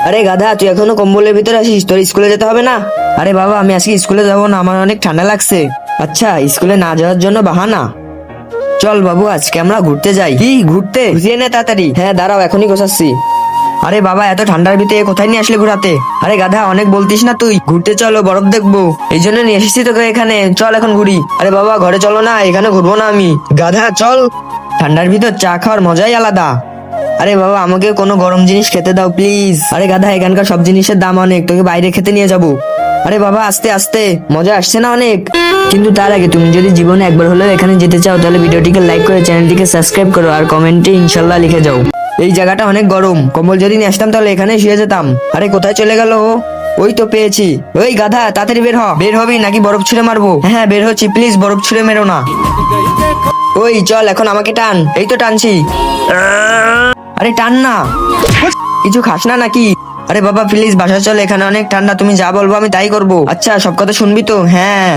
আরে গাধা, তুই এখনো কম্বলের ভিতরে আসিস? তোর স্কুলে যেতে হবে না? আরে বাবা, আমি আজকে স্কুলে যাবো না, আমার অনেক ঠান্ডা লাগছে। আচ্ছা, স্কুলে না যাওয়ার জন্য বাহানা। চল বাবু, আজকে আমরা ঘুরতে যাই। কি ঘুরতে? বুঝিয়ে নে তাড়াতাড়ি। হ্যাঁ দাঁড়াও, এখনই গোছাচ্ছি। আরে বাবা, এত ঠান্ডার ভিতরে কোথায় নিয়ে আসলে ঘোরাতে? আরে গাধা, অনেক বলতিস না তুই। ঘুরতে চলো, বরফ দেখবো, এই জন্য নিয়ে এসেছি তোকে এখানে। চল এখন ঘুরি। আরে বাবা, ঘরে চলো না, এখানে ঘুরবো না আমি। গাধা চল। ঠান্ডার ভিতর চা খাওয়ার মজাই আলাদা। আরে বাবা, আমাকে কোনো গরম জিনিস খেতে দাও প্লিজ। আরে গাধা, এখানকার সব জিনিসের দাম অনেক, তোকে বাইরে খেতে নিয়ে যাবো। আরে বাবা, আস্তে আস্তে, মজা আসছে না অনেক? কিন্তু তার আগে তুমি যদি জীবনে একবার হলেও এখানে যেতে চাও, তাহলে ভিডিওটিকে লাইক করে চ্যানেলটিকে সাবস্ক্রাইব করো আর কমেন্টে ইনশাল্লাহ লিখে যাও। এই জায়গাটা অনেক গরম, কম্বল যদি নিয়ে আসতাম তাহলে এখানে শুয়ে যেতাম। আরে কোথায় চলে গেল ও? ওই তো পেয়েছি। ওই গাধা, তাড়াতাড়ি বের হ। বের হবি নাকি বরফ ছুঁড়ে মারবো? হ্যাঁ বের হচ্ছি, প্লিজ বরফ ছুঁড়ে মেরো না। ওই চল, এখন আমাকে টান। এই তো টানছি। আরে টান না। কিছু খাস না নাকি? আরে বাবা প্লিজ বাসা চল, এখানে অনেক ঠান্ডা, তুমি যা বলবো আমি তাই করবো। আচ্ছা, সব কথা শুনবি তো? হ্যাঁ।